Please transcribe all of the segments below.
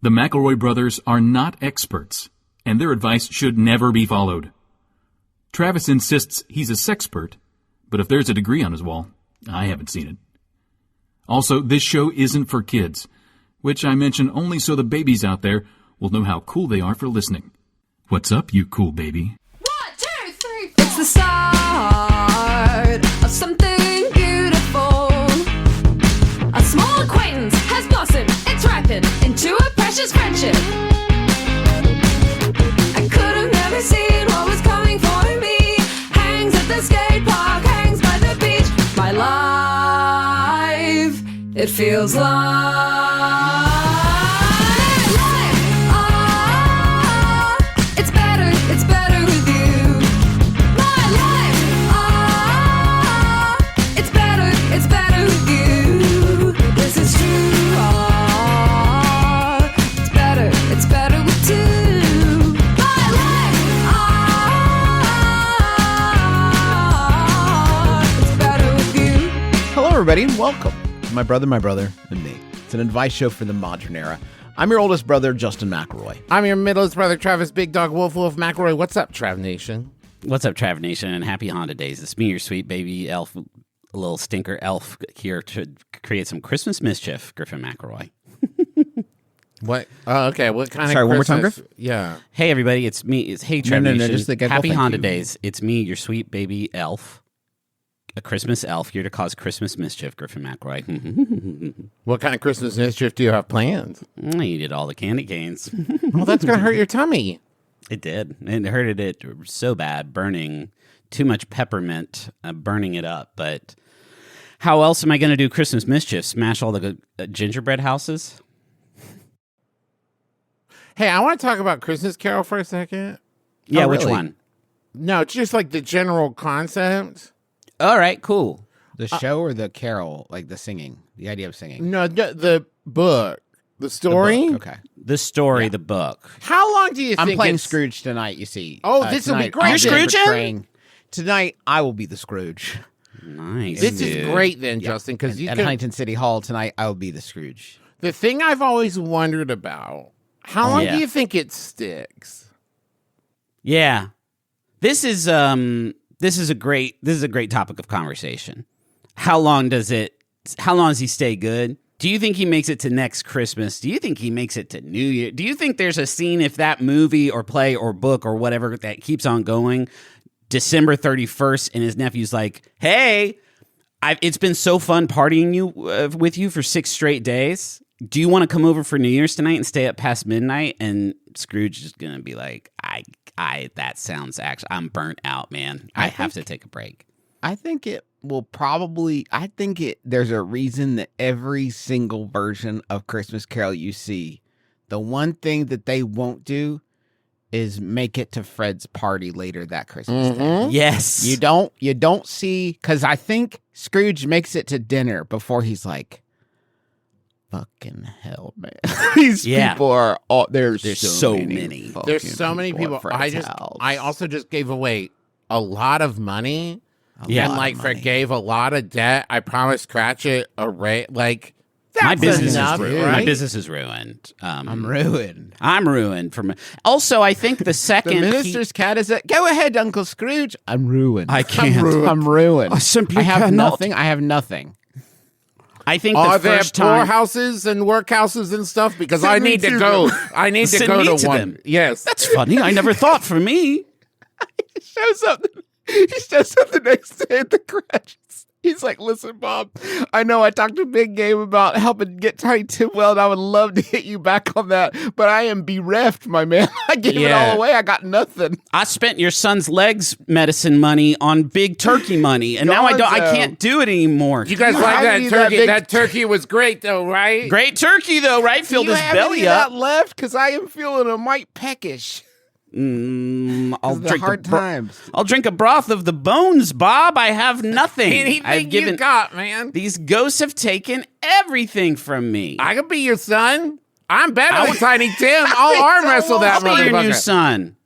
The McElroy brothers are not experts, and their advice should never be followed. Travis insists he's a sexpert, but if there's a degree on his wall, I haven't seen it. Also, this show isn't for kids, which I mention only so the babies out there will know how cool they are for listening. What's up, you cool baby? 1, 2, 3, 4. It's the start of something beautiful. A small acquaintance has blossomed, it's ripened into a precious friendship. I could have never seen what was coming for me. Hangs at the skate park, hangs by the beach. My life, it feels like it's better with you. My life, it's better with you. This is true. It's better with two. My life, it's better with you. Hello, everybody, and welcome to My Brother, and Me. It's an advice show for the modern era. I'm your oldest brother, Justin McElroy. I'm your middlest brother, Travis Big Dog Wolf McElroy. What's up, Trav Nation? What's up, Trav Nation, and happy Honda Days. It's me, your sweet baby elf, a little stinker elf here to create some Christmas mischief, Griffin McElroy. What? Okay, what kind Sorry, of one more time, Christmas? Griff? Yeah. Hey, everybody, it's me. It's Hey, Trav No, Nation. just the happy thank Honda you. Days. It's me, your sweet baby elf, a Christmas elf here to cause Christmas mischief, Griffin McElroy. What kind of Christmas mischief do you have planned? I eated all the candy canes. Well, that's going to hurt your tummy. It did. It hurted it so bad, burning too much peppermint, burning it up. But how else am I going to do Christmas mischief? Smash all the gingerbread houses? Hey, I want to talk about Christmas Carol for a second. Yeah, Oh, which really? one? No, it's just like the general concept. All right, cool. The show or the carol, like the singing, the idea of singing? No, the book. The story? The book, okay. The story, the book. How long do you I'm think playing it's... Scrooge tonight, you see. Oh, this will be tonight great. I'll You're be Scrooging? portraying- Tonight, I will be the Scrooge. Nice. This dude. is great then, Justin, because you At can... Huntington City Hall tonight, I will be the Scrooge. The thing I've always wondered about, how long Yeah. do you think it sticks? Yeah. This is a great topic of conversation. How long does he stay good? Do you think he makes it to next Christmas? Do you think he makes it to New Year? Do you think there's a scene if that movie or play or book or whatever that keeps on going December 31st and his nephew's like, "Hey, it's been so fun partying with you for 6 straight days. Do you want to come over for New Year's tonight and stay up past midnight?" And Scrooge is going to be like, that sounds actually, I'm burnt out, man. I have to take a break. I think it will probably, there's a reason that every single version of Christmas Carol you see, the one thing that they won't do is make it to Fred's party later that Christmas day. Yes. You don't see, because I think Scrooge makes it to dinner before he's like, fucking hell, man. These people are all, there's so many. There's so many people. at Fred's house. I also just gave away a lot of money. Yeah. And like forgave a lot of debt. I promised Cratchit a rate. Like, My that's business enough, is ruined. right? My business is ruined. I'm ruined. I'm ruined from. Also, I think the The second minister's cat is it. Go ahead, Uncle Scrooge. I'm ruined. I can't. I'm ruined. I simply have cannot. nothing. I have nothing. I think Are the there first time poorhouses and workhouses and stuff? Because I Send me need to to go. them. I need to Send go me to to one. them. Yes. that's funny. I never thought for me. He shows up the next day at the Cratchits. He's like, "Listen, Bob, I know I talked to Big Game about helping get Tiny Tim well, and I would love to hit you back on that, but I am bereft, my man. I gave it all away. I got nothing." I spent your son's legs medicine money on big turkey money, and now I can't do it anymore. You guys You like have that any of that turkey? big- That turkey was great, though, right? Great turkey though, right? Filled Do you his have belly any of up. that left? Because I am feeling a mite peckish. I'll The drink hard times. I'll drink a broth of the bones, Bob. I have nothing. Anything you got, man. These ghosts have taken everything from me. I could be your son. I'm better than Tiny Tim. I'll arm wrestle that I'll be your new motherfucker. son.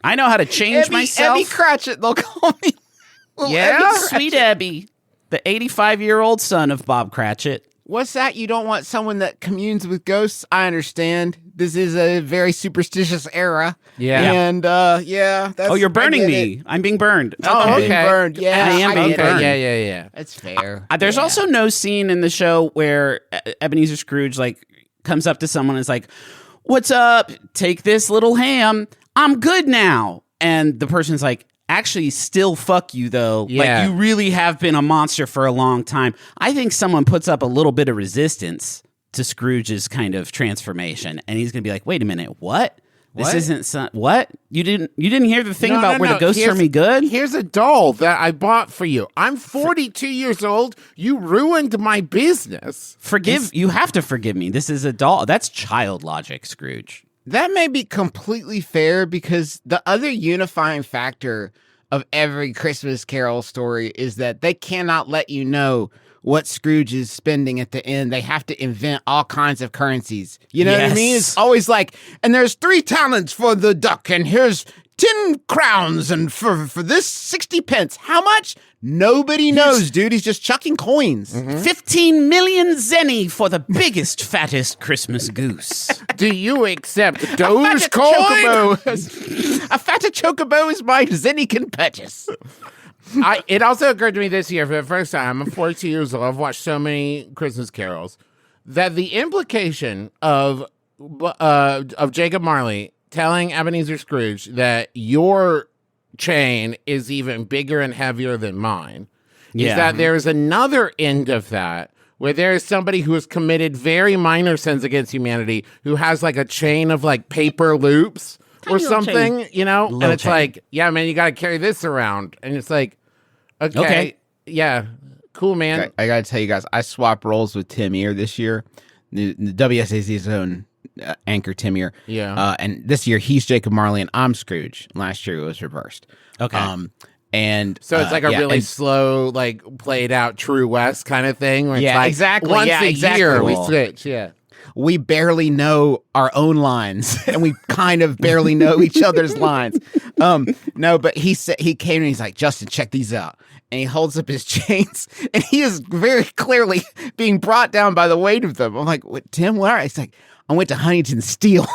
I know how to change myself. Ebby Cratchit, they'll call me. Little Yeah? Ebby Sweet Cratchit. Ebby, the 85-year-old son of Bob Cratchit. What's that? You don't want someone that communes with ghosts? I understand. This is a very superstitious era. Yeah. And, yeah. That's, You're burning I get me. it. I'm being burned. I'm okay. being burned. Yeah. I am being get it. burned. Yeah. That's fair. There's Yeah. also no scene in the show where Ebenezer Scrooge like comes up to someone and is like, "What's up? Take this little ham. I'm good now." And the person's like, "Actually, still fuck you though. Yeah. Like you really have been a monster for a long time." I think someone puts up a little bit of resistance to Scrooge's kind of transformation, and he's gonna be like, "Wait a minute, what? This isn't what? You didn't hear the thing about where the ghosts are me good?" Here's a doll that I bought for you. I'm 42 years old. You ruined my business. You have to forgive me. This is a doll. That's child logic, Scrooge. That may be completely fair because the other unifying factor of every Christmas Carol story is that they cannot let you know what Scrooge is spending at the end. They have to invent all kinds of currencies. You know what I mean? It's always like, and there's 3 talents for the duck, and here's 10 crowns, and for this 60 pence. How much? Nobody knows, dude. He's just chucking coins. 15 million Zenny for the biggest, fattest Christmas goose. Do you accept Fata Dogecoin? Chocobo. A Fata Chocobo is mine. Zenny can purchase. It also occurred to me this year for the first time. I'm 42 years old. I've watched so many Christmas carols that the implication of Jacob Marley telling Ebenezer Scrooge that your chain is even bigger and heavier than mine is that there's another end of that where there is somebody who has committed very minor sins against humanity who has like a chain of like paper loops or something, you know? And it's like, yeah, man, you got to carry this around. And it's like, okay. Yeah, cool, man. I got to tell you guys, I swapped roles with Tim Ear this year. The WSAC's own anchor Tim Ear. Yeah. And this year he's Jacob Marley and I'm Scrooge. Last year it was reversed. Okay. And so it's like a really slow, like played out True West kind of thing. Where it's like exactly. Once a year we Cool. switch. Yeah. We barely know our own lines, and we kind of barely know each other's lines. No, but he came and he's like, "Justin, check these out." And he holds up his chains, and he is very clearly being brought down by the weight of them. I'm like, "What, Tim? Where?" He's like, "I went to Huntington Steel."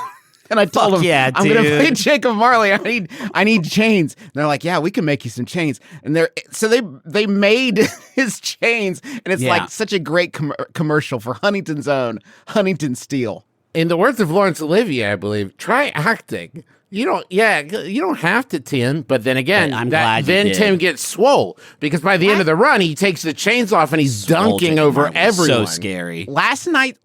And I told him, yeah, I'm going to dude. play Jacob Marley. I need chains. And they're like, yeah, we can make you some chains. And they made his chains, and it's like such a great commercial for Huntington's own Huntington Steel. In the words of Laurence Olivier, I believe, try acting. You don't have to, Tim. But then again, I'm glad you then did. Tim gets swole because by the end of the run, he takes the chains off and he's dunking over everyone. So scary. Last night,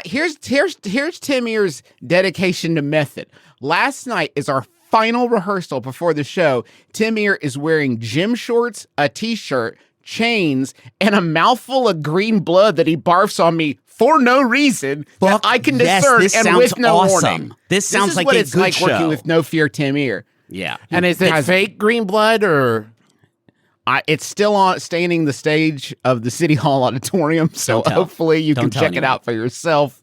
here's Tim Ear's dedication to method. Last night is our final rehearsal before the show. Tim Ear is wearing gym shorts, a t-shirt, chains, and a mouthful of green blood that he barfs on me for no reason that I can discern this and sounds with no awesome. warning. This sounds is like what a it's good like show. working with No Fear Tim Ear. Yeah. And is it fake green blood or? It's still staining the stage of the City Hall auditorium, so hopefully you can check it out for yourself.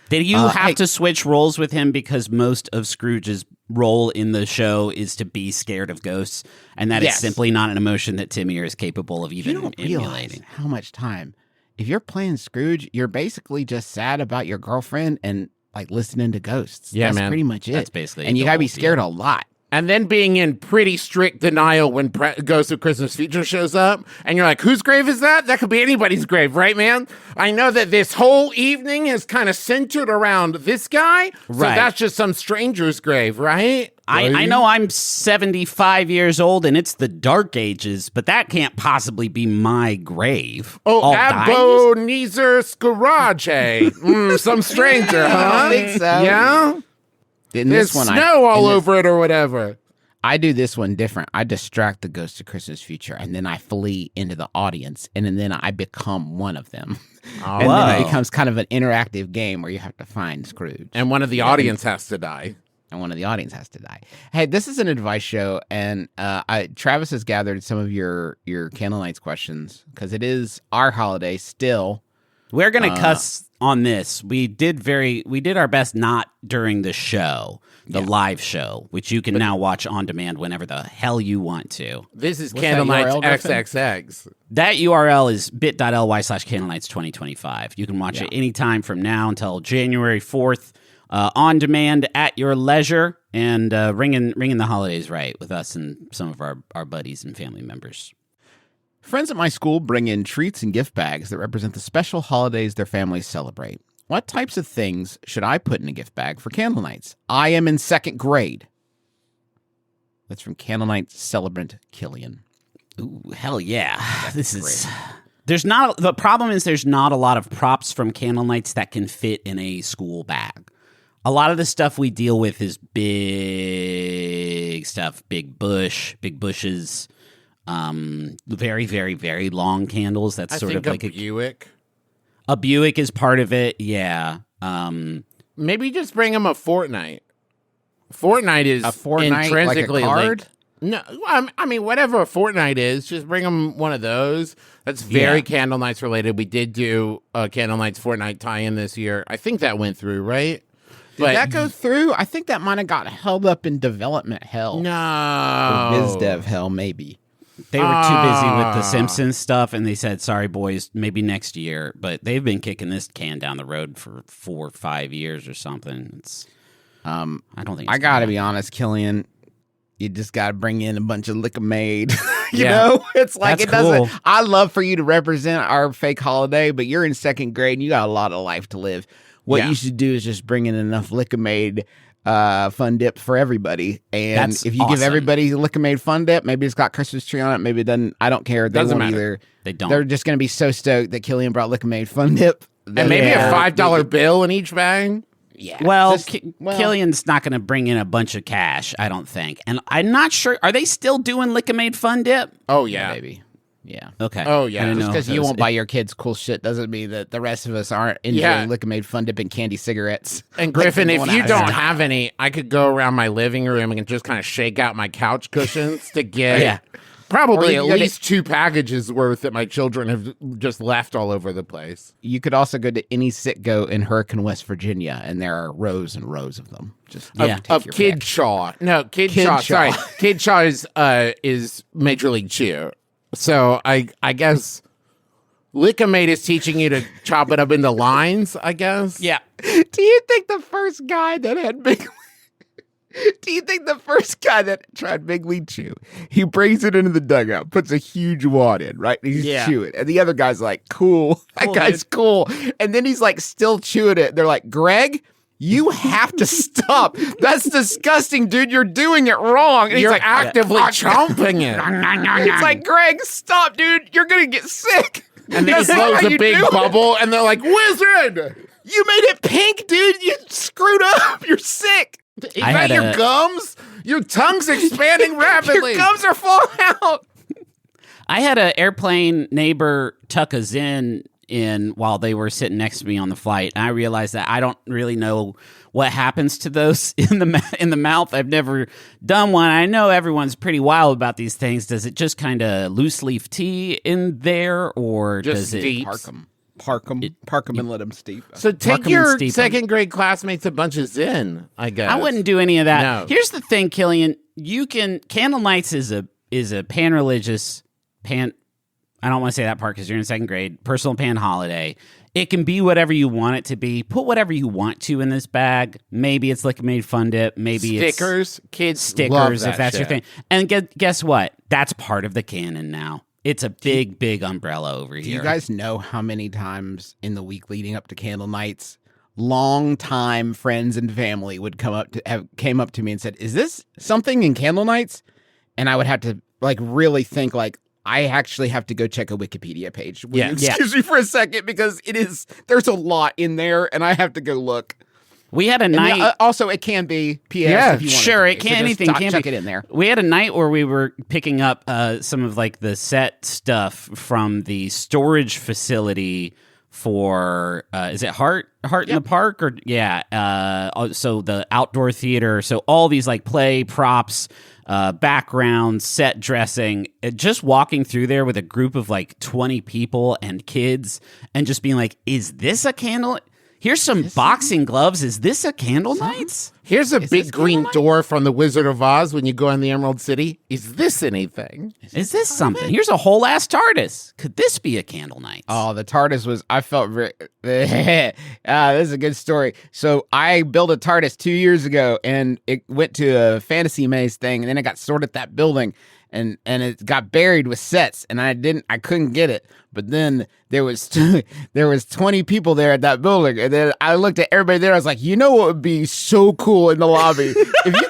Did you have to switch roles with him because most of Scrooge's role in the show is to be scared of ghosts, and that is simply not an emotion that Tim Ear is capable of even You don't realize emulating? how much time. If you're playing Scrooge, you're basically just sad about your girlfriend and like listening to ghosts. Yeah, That's man. pretty much it. That's basically and you the gotta be whole scared deal. a lot. And then being in pretty strict denial when Ghost of Christmas Future shows up, and you're like, whose grave is that? That could be anybody's grave, right, man? I know that this whole evening is kind of centered around this guy, so Right. that's just some stranger's grave, right? I know I'm 75 years old and it's the Dark Ages, but that can't possibly be my grave. Oh, All dies? Ebenezer Scrooge. Some stranger, huh? I think so. Yeah? In There's this one, snow all over it or whatever. I do this one different. I distract the Ghost of Christmas Future, and then I flee into the audience, and then I become one of them. And then it becomes kind of an interactive game where you have to find Scrooge. And one of the audience has to die. And one of the audience has to die. Hey, this is an advice show, and Travis has gathered some of your Candlenights questions because it is our holiday still. We're gonna cuss on this. We did our best not during the show, the live show, which you can now watch on demand whenever the hell you want to. This is What's that Candlenights URL, Griffin? XXX. That URL is bit.ly/Candlenights 2025. You can watch it anytime from now until January 4th, on demand at your leisure, and ringing the holidays right with us and some of our buddies and family members. Friends at my school bring in treats and gift bags that represent the special holidays their families celebrate. What types of things should I put in a gift bag for Candle Nights? I am in 2nd grade. That's from Candle Nights celebrant Killian. Ooh, hell yeah. The problem is there's not a lot of props from Candle Nights that can fit in a school bag. A lot of the stuff we deal with is big stuff, big bushes, very, very, very long candles. That's sort of like a Buick. A Buick is part of it, yeah. Maybe just bring him a Fortnite. Fortnite is intrinsically like a card? linked. No, I mean, whatever a Fortnite is, just bring him one of those. That's very Candle Nights related. We did do a Candle Nights Fortnite tie-in this year. I think that went through, right? Did that go through? I think that might have got held up in development hell. No. Or biz dev hell, maybe. They were too busy with the Simpsons stuff, and they said, sorry, boys, maybe next year. But they've been kicking this can down the road for 4 or 5 years or something. I don't think I got to be honest, Killian. You just got to bring in a bunch of liquor made. You know? It's like, That's it doesn't. cool. I love for you to represent our fake holiday, but you're in 2nd grade and you got a lot of life to live. What you should do is just bring in enough liquor made fun dip for everybody. And That's if you awesome. give everybody liquor made fun dip, maybe it's got Christmas tree on it, maybe it doesn't. I don't care. They Doesn't won't matter. either. They don't. They're just going to be so stoked that Killian brought liquor made fun dip. And maybe a $5 bill in each bag. Yeah. Well, Killian's not going to bring in a bunch of cash, I don't think. And I'm not sure. Are they still doing Lick-A-Made Fun Dip? Oh, yeah. Maybe. Yeah. Okay. Oh, yeah. I didn't Just know because if it you was- won't buy your kids cool shit doesn't mean that the rest of us aren't enjoying liquor made fun dip and candy cigarettes. And Griffin, Like if going you out don't of have any, I could go around my living room and just kind of shake out my couch cushions to get probably Or at you could least 2 packages worth that my children have just left all over the place. You could also go to any Sitco in Hurricane, West Virginia, and there are rows and rows of them. Just take Of your Kid pick. Chaw. No, Kid Kid Chaw. Chaw. Sorry. Kid Chaw is Major League Chew. So I guess Lick-A-Made is teaching you to chop it up into lines, I guess. Yeah. Do you think the first guy that had big... Do you think the first guy that tried Big League Chew, he brings it into the dugout, puts a huge wad in, right? And he's chewing. And the other guy's like, cool. That guy's cool. And then he's like still chewing it. They're like, Greg, you have to stop. That's disgusting, dude. You're doing it wrong. And You're he's like, actively chomping it. It's like, Greg, stop, dude. You're going to get sick. And then he That's not blows how a you big do it. bubble, and they're like, Wizard! You made it pink, dude. You screwed up. You're sick. Is I that had your a- gums? Your tongue's expanding rapidly. Your gums are falling out. I had an airplane neighbor tuck a Zen in while they were sitting next to me on the flight. And I realized that I don't really know what happens to those in the mouth. I've never done one. I know everyone's pretty wild about these things. Does it just kind of loose leaf tea in there, or Just does it? steeps. Park them and let them steep. So take 'em and your steep 'em. second grade classmates a bunch of Zen, I guess. I wouldn't do any of that. No. Here's the thing, Killian. Candle Nights is a pan-religious pan. I don't want to say that part because you're in 2nd grade. Personal pan holiday. It can be whatever you want it to be. Put whatever you want to in this bag. Maybe it's Lick-A-Made Fun Dip. Maybe Stickers. Kids it's love stickers that if that's your shit. thing. And guess what? That's part of the canon now. It's a big, big umbrella over Do here. you guys know how many times in the week leading up to Candle Nights, long-time friends and family would came up to me and said, "Is this something in Candle Nights?" And I would have to like really think like, I actually have to go check a Wikipedia page. Will you excuse me for a second because there's a lot in there and I have to go look. We had a And night. also, it can be PS. Yeah, if you want Sure, to it be. can. So just Anything can chuck be. it in there. We had a night where we were picking up some of like the set stuff from the storage facility for is it Heart in the Park or so the outdoor theater, so all these like play props, backgrounds, set dressing, just walking through there with a group of like 20 people and kids and just being like, is this a candle? Here's some boxing gloves. Is this a Candlenights? Here's a big green door from the Wizard of Oz when you go in the Emerald City. Is this anything? Is this something? Here's a whole ass TARDIS. Could this be a Candlenights? Oh, the TARDIS was, I felt this is a good story. So I built a TARDIS 2 years ago and it went to a fantasy maze thing and then it got stored at that building and it got buried with sets and I couldn't get it. But then there was 20 people there at that building, and then I looked at everybody there. I was like, you know what would be so cool in the lobby if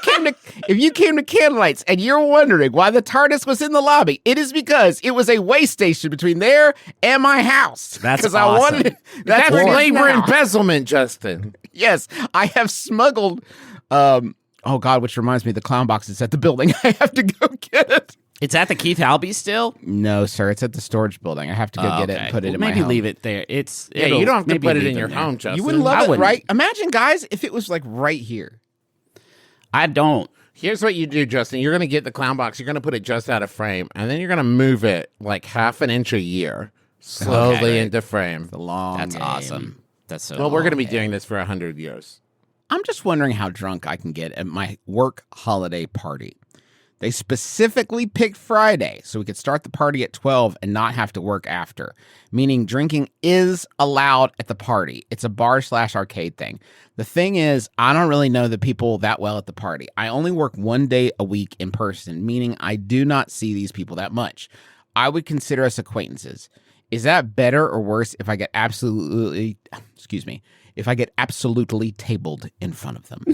you came to Candlenights and you're wondering why the TARDIS was in the lobby? It is because it was a way station between there and my house. That's awesome. I wanted. That's labor embezzlement, Justin. Yes, I have smuggled. Oh God, which reminds me, the clown box is at the building. I have to go get it. It's at the Keith Halby still? No, sir. It's at the storage building. I have to go get it and put it in my home. Maybe leave it there. You don't have to put it in your home, Justin. You wouldn't love it, right? Imagine, guys, if it was like right here. I don't. Here's what you do, Justin. You're going to get the clown box. You're going to put it just out of frame, and then you're going to move it like half an inch a year, slowly into frame. The long That's game. awesome. That's so Well, we're going to be doing this for 100 years. I'm just wondering how drunk I can get at my work holiday party. They specifically picked Friday so we could start the party at 12 and not have to work after, meaning drinking is allowed at the party. It's a bar/arcade thing. The thing is, I don't really know the people that well at the party. I only work 1 day a week in person, meaning I do not see these people that much. I would consider us acquaintances. Is that better or worse if I get absolutely tabled in front of them?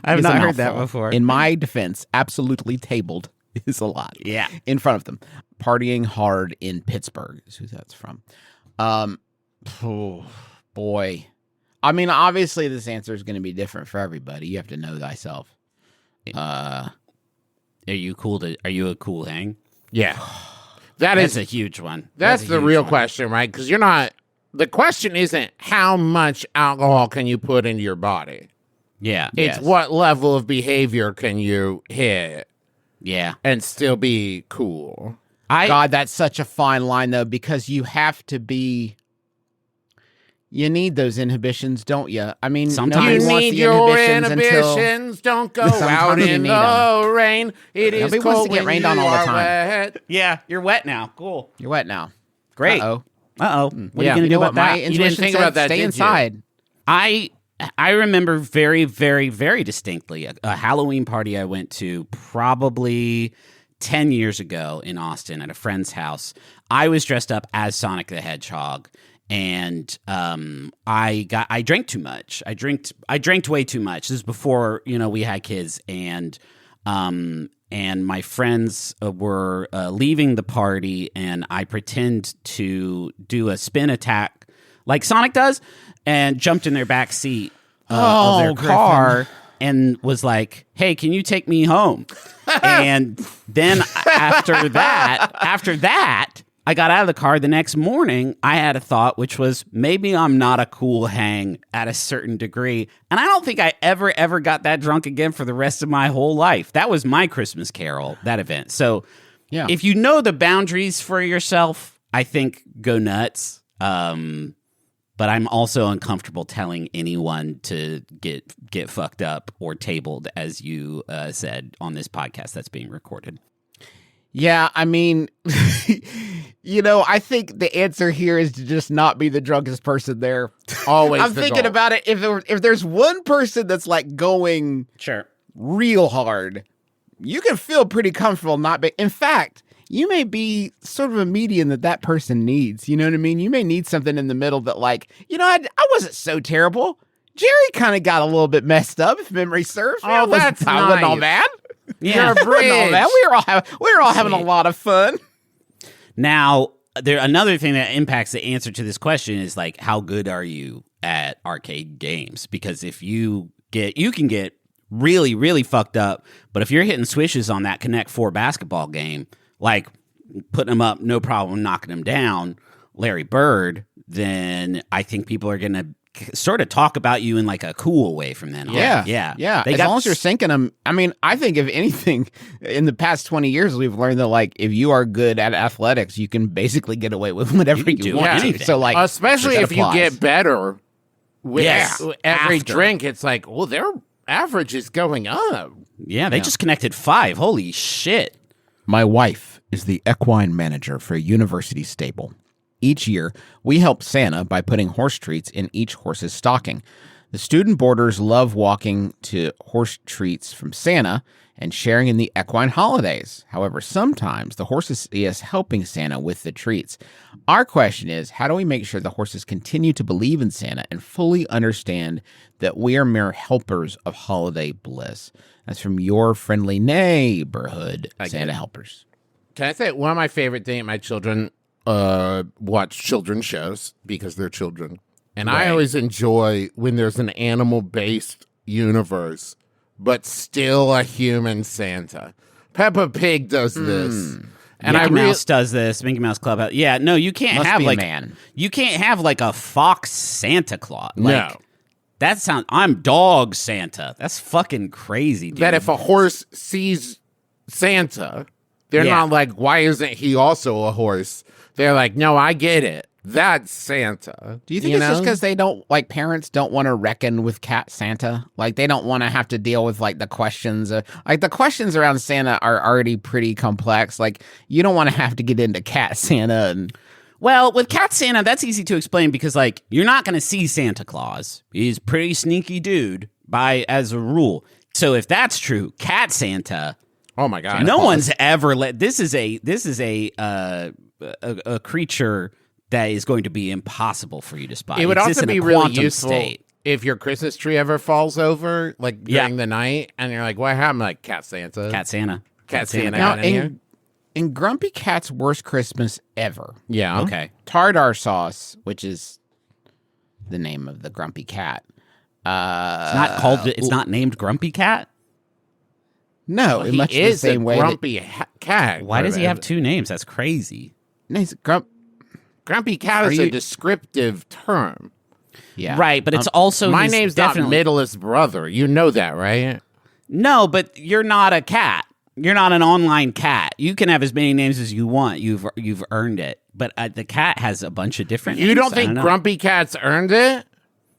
I've not heard that before. In my defense, absolutely tabled is a lot. Yeah. In front of them. Partying hard in Pittsburgh is who that's from. Oh, boy. I mean, obviously this answer is going to be different for everybody. You have to know thyself. Are you a cool hang? Yeah. That's a huge one. That's the real question, right? Because the question isn't how much alcohol can you put into your body. Yeah. It's what level of behavior can you hit and still be cool. God, that's such a fine line, though, because you have to be... You need those inhibitions, don't you? I mean, sometimes you need your inhibitions. Don't go out in the rain. It is cold wants to get when rained you on all the are time. wet. Yeah, you're wet now. Cool. You're wet now. Great. Uh-oh. What are you going to do about My that? intuition You didn't think said about that, stay did you? inside. I remember very, very, very distinctly a Halloween party I went to probably 10 years ago in Austin at a friend's house. I was dressed up as Sonic the Hedgehog, and I drank too much. I drank way too much. This is before we had kids, and my friends were leaving the party, and I pretend to do a spin attack like Sonic does, and jumped in their back seat of their car and was like, "Hey, can you take me home?" And then after that, I got out of the car the next morning. I had a thought, which was maybe I'm not a cool hang at a certain degree. And I don't think I ever got that drunk again for the rest of my whole life. That was my Christmas Carol, that event. So if you know the boundaries for yourself, I think go nuts. But I'm also uncomfortable telling anyone to get fucked up or tabled, as you said on this podcast that's being recorded. Yeah, I mean, I think the answer here is to just not be the drunkest person there. Always. I'm thinking about it. If there's one person that's like going real hard, you can feel pretty comfortable not being. In fact, you may be sort of a median that person needs. You know what I mean? You may need something in the middle that I wasn't so terrible. Jerry kind of got a little bit messed up, if memory serves. Oh, that's I wasn't all nice. bad. Yeah, You're a bridge. We were all having a lot of fun. Now, another thing that impacts the answer to this question is like, how good are you at arcade games? Because if you can get really, really fucked up, but if you're hitting swishes on that Connect 4 basketball game, like putting them up, no problem, knocking them down, Larry Bird, then I think people are going to sort of talk about you in like a cool way from then on. Yeah. Yeah. As long as you're sinking them. I mean, I think if anything, in the past 20 years, we've learned that like if you are good at athletics, you can basically get away with whatever can you do want. anything. So like, especially that if you applies. get better with every After. drink, it's like, well, their average is going up. Yeah, they just connected 5. Holy shit. My wife is the equine manager for a university stable. Each year, we help Santa by putting horse treats in each horse's stocking. The student boarders love walking to horse treats from Santa and sharing in the equine holidays. However, sometimes the horses see us helping Santa with the treats. Our question is, how do we make sure the horses continue to believe in Santa and fully understand that we are mere helpers of holiday bliss? That's from your friendly neighborhood Santa helpers. Can I say one of my favorite things? My children watch children's shows because they're children. And I always enjoy when there's an animal-based universe, but still a human Santa. Peppa Pig does this. And Mickey Mouse does this. Mickey Mouse Clubhouse. Yeah, no, you can't have like you can't have like a fox Santa Claus. Like, no. That sounds. I'm dog Santa. That's fucking crazy, dude. That if a horse sees Santa, they're not like, why isn't he also a horse? They're like, no, I get it. That's Santa. Do you think it's just because they don't, like, parents don't want to reckon with cat Santa? Like, they don't want to have to deal with, like, the questions. Like, the questions around Santa are already pretty complex. Like, you don't want to have to get into cat Santa. And well, with cat Santa, that's easy to explain because, like, you're not going to see Santa Claus. He's a pretty sneaky dude as a rule. So if that's true, cat Santa. Oh my God! No one's ever let. This is a creature that is going to be impossible for you to spot. It would also be really useful state. if your Christmas tree ever falls over, like during the night, and you're like, "What happened?" Like Cat Santa. Cat Santa. now, in Grumpy Cat's worst Christmas ever. Yeah. Okay. Tartar sauce, which is the name of the Grumpy Cat. It's not named Grumpy Cat. No, in much the same way. Grumpy cat. Why does he have 2 names? That's crazy. Grumpy cat is a descriptive term. Yeah. Right, but it's also my name's definitely not Middleist brother. You know that, right? No, but you're not a cat. You're not an online cat. You can have as many names as you want. You've earned it. But the cat has a bunch of different names. You don't think Grumpy Cat's earned it?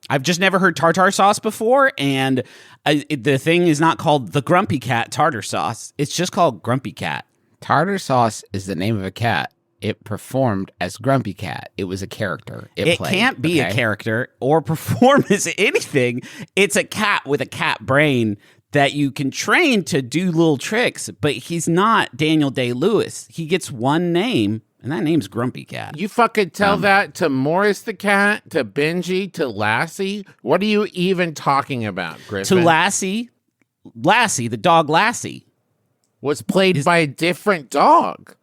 I've just never heard tartar sauce before, and the thing is not called the Grumpy Cat tartar sauce. It's just called Grumpy Cat. Tartar sauce is the name of a cat. It performed as Grumpy Cat. It was a character. It played, can't be a character or perform as anything. It's a cat with a cat brain that you can train to do little tricks, but he's not Daniel Day-Lewis. He gets one name, and that name's Grumpy Cat. You fucking tell that to Morris the cat, to Benji, to Lassie? What are you even talking about, Griffin? To Lassie, the dog Lassie. Was played by a different dog.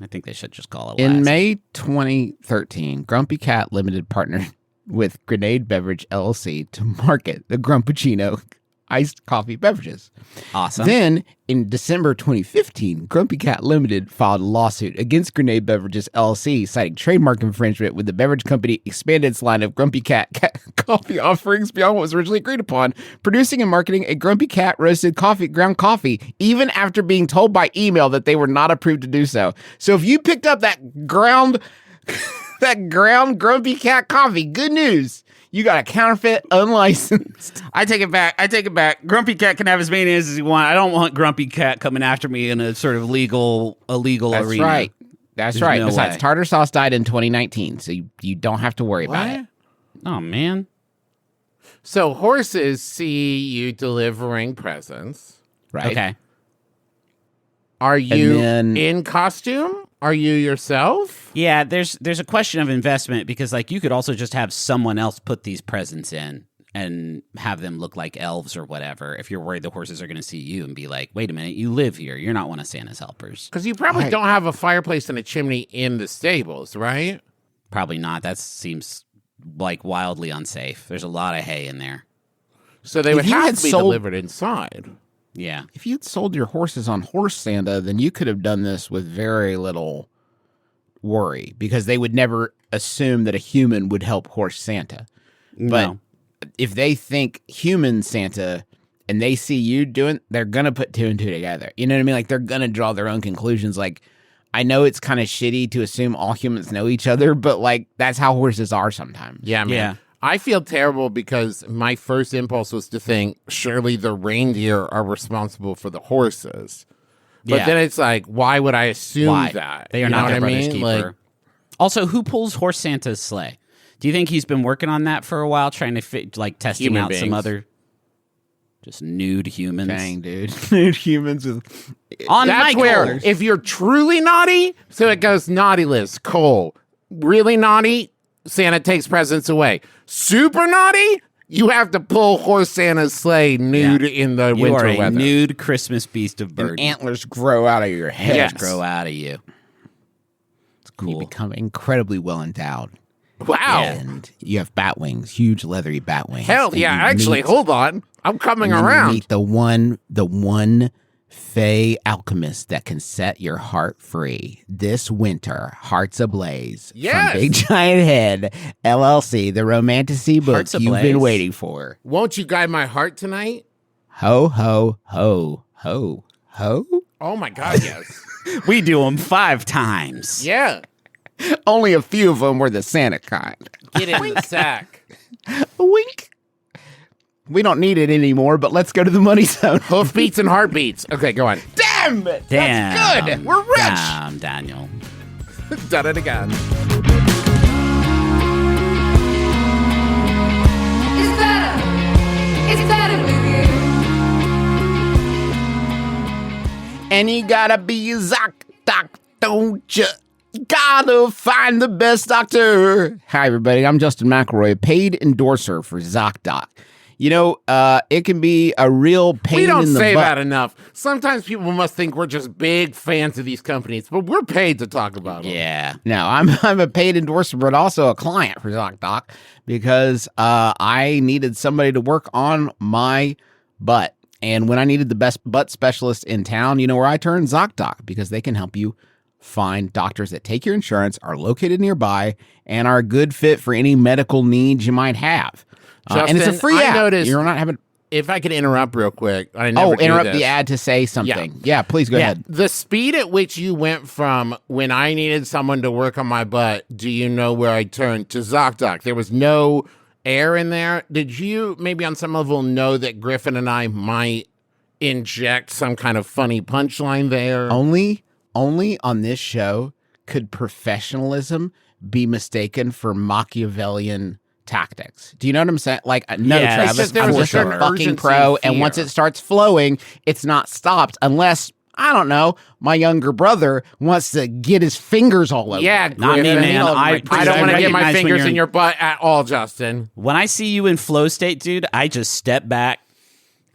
I think they should just call it Lassie. In May 2013, Grumpy Cat Limited partnered with Grenade Beverage LLC to market the Grumpuccino iced coffee beverages. Awesome. Then, in December 2015, Grumpy Cat Limited filed a lawsuit against Grenade Beverages LLC, citing trademark infringement with the beverage company expanded its line of Grumpy Cat coffee offerings beyond what was originally agreed upon, producing and marketing a Grumpy Cat roasted ground coffee, even after being told by email that they were not approved to do so. So if you picked up that ground Grumpy Cat coffee, good news. You got a counterfeit, unlicensed. I take it back. Grumpy Cat can have as many names as he wants. I don't want Grumpy Cat coming after me in a sort of illegal That's arena. Right. That's There's right. no Besides, way. tartar sauce died in 2019, so you don't have to worry about it. Oh, man. So horses see you delivering presents. Right. Okay. Are you then- in costume? Are you yourself? Yeah, there's a question of investment because, like, you could also just have someone else put these presents in and have them look like elves or whatever if you're worried the horses are going to see you and be like, wait a minute, you live here. You're not one of Santa's helpers. Because you probably Right. don't have a fireplace and a chimney in the stables, right? Probably not. That seems, like, wildly unsafe. There's a lot of hay in there. So they If would you have had to be sold- delivered inside. Yeah. If you'd sold your horses on Horse Santa, then you could have done this with very little worry because they would never assume that a human would help horse Santa. No. But if they think human Santa and they see you doing, they're going to put two and two together. You know what I mean? Like, they're going to draw their own conclusions. Like, I know it's kind of shitty to assume all humans know each other, but, like, that's how horses are sometimes. Yeah, man. Yeah. I feel terrible because my first impulse was to think surely the reindeer are responsible for the horses. But Yeah. then it's like, why would I assume Why? that? They are You know not what their I brother's mean? keeper. Like, Also, who pulls Horse Santa's sleigh? Do you think he's been working on that for a while, trying to testing Human out some beings. other just nude humans? Dang, dude. Nude humans with... On that's my where, goals. if you're truly naughty, so it goes naughty list, Cole. Really naughty, Santa takes presents away. Super naughty, you have to pull Horse Santa's sleigh nude in the You winter are a weather. nude Christmas beast of burden. antlers grow out of your head. Yes. Grow out of you. It's You cool. become incredibly well endowed. Wow. And you have bat wings, huge leathery bat wings. Hell And yeah, you actually, meet- hold on. I'm coming and then you around. meet the one fey alchemist that can set your heart free. This winter, Hearts Ablaze Yes. from Big Giant Head LLC, the romantasy book Hearts you've Ablaze. been waiting for. Won't you guide my heart tonight? Ho ho ho ho ho. Oh my God, yes. We do them 5 times. Yeah. Only a few of them were the Santa kind. Get in the sack. A wink. We don't need it anymore, but let's go to the money zone. Hoofbeats and heartbeats. Okay, go on. Damn it! Damn. That's good. We're rich. Damn, Daniel. Done it again. It's better with you. And you gotta be a Zoc Doc, don't you? Gotta find the best doctor. Hi, everybody. I'm Justin McElroy, paid endorser for ZocDoc. You know, it can be a real pain We don't in the say butt. that enough. Sometimes people must think we're just big fans of these companies, but we're paid to talk about them. Yeah. No, I'm a paid endorser, but also a client for ZocDoc because I needed somebody to work on my butt. And when I needed the best butt specialist in town, you know where I turned? ZocDoc, because they can help you find doctors that take your insurance, are located nearby, and are a good fit for any medical needs you might have. And it's a Justin, free I app. noticed- You're not having... If I could interrupt real quick. I never do interrupt this. the ad to say something. Yeah, please go ahead. The speed at which you went from when I needed someone to work on my butt, do you know where I turned to ZocDoc? There was no air in there. Did you maybe on some level know that Griffin and I might inject some kind of funny punchline there? Only on this show could professionalism be mistaken for Machiavellian tactics. Do you know what I'm saying? Like, no, Yeah, it's Travis, just there I'm was a just a certain fucking urgency pro, and and once fear. it starts flowing, it's not stopped unless, I don't know, my younger brother wants to get his fingers all over. Yeah, it. Not me, Griffin. man. I I don't want to get my recognize when fingers you're in your butt at all, Justin. When I see you in flow state, dude, I just step back.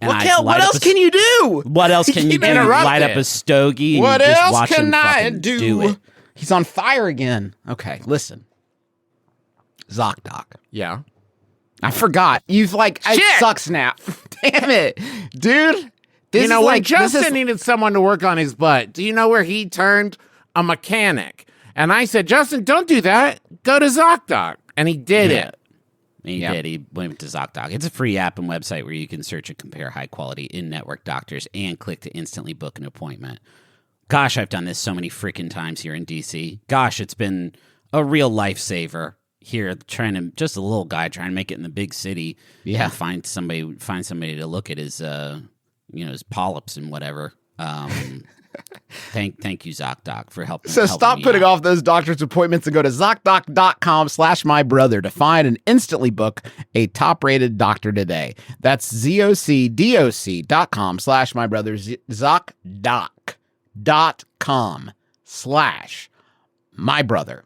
And I What light up else a- can you do? What else can you do? interrupt Light up it. a stogie and What you just else watch can him I fucking do? it. He's on fire again. Okay, listen. ZocDoc. Yeah. I forgot. You've like it Shit. sucks now. Damn it, dude. This You know, is when like Justin needed someone to work on his butt, do you know where he turned? A mechanic. And I said, Justin, don't do that. Go to ZocDoc. And he did Yeah. it. And he did. He went to ZocDoc. It's a free app and website where you can search and compare high quality in-network doctors and click to instantly book an appointment. Gosh, I've done this so many freaking times here in DC. Gosh, it's been a real lifesaver here trying to, just a little guy trying to make it in the big city. Yeah. And find somebody to look at his his polyps and whatever. Thank you, ZocDoc, for helping. So stop putting off those doctor's appointments and go to ZocDoc.com/mybbrother to find and instantly book a top-rated doctor today. That's ZocDoc.com/mybbrother. ZocDoc.com/mybbrother.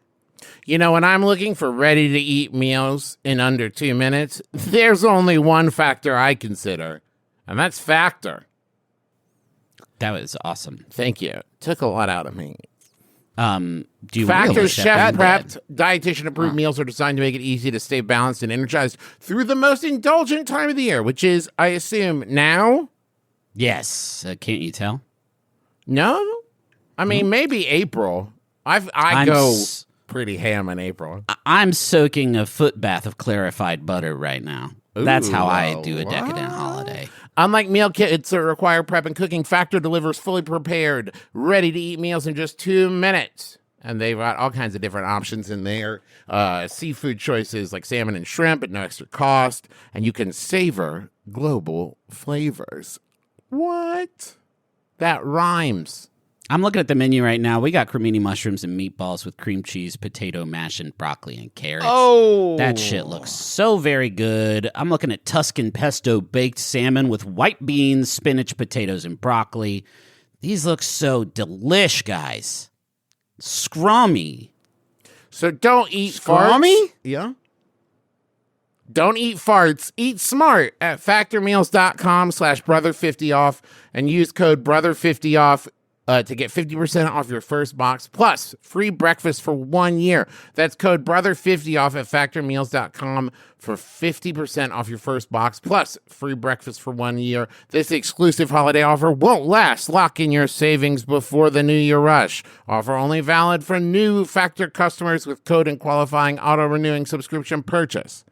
You know, when I'm looking for ready-to-eat meals in under 2 minutes, there's only one factor I consider, and that's Factor. That was awesome. Thank you. Took a lot out of me. Do you Factor's really step chef back? prepped, dietitian approved meals are designed to make it easy to stay balanced and energized through the most indulgent time of the year, which is, I assume, now? Yes. Can't you tell? No? I mean, maybe April. I I'm go s- pretty ham in April. I'm soaking a foot bath of clarified butter right now. That's how I do a decadent holiday. Unlike meal kits that require prep and cooking, Factor delivers fully prepared, ready-to-eat meals in just 2 minutes. And they've got all kinds of different options in there. Seafood choices like salmon and shrimp at no extra cost. And you can savor global flavors. What? That rhymes. I'm looking at the menu right now. We got cremini mushrooms and meatballs with cream cheese, potato mash, and broccoli and carrots. Oh, that shit looks so very good. I'm looking at Tuscan pesto baked salmon with white beans, spinach, potatoes, and broccoli. These look so delish, guys. Scrummy. So don't eat Scrummy? farts. Yeah. Don't eat farts. Eat smart at factormeals.com/brother50off and use code brother50off to get 50% off your first box plus free breakfast for 1 year. That's code brother50off at factormeals.com for 50% off your first box plus free breakfast for 1 year. This exclusive holiday offer won't last. Lock in your savings before the New Year rush. Offer only valid for new Factor customers with code and qualifying auto-renewing subscription purchase.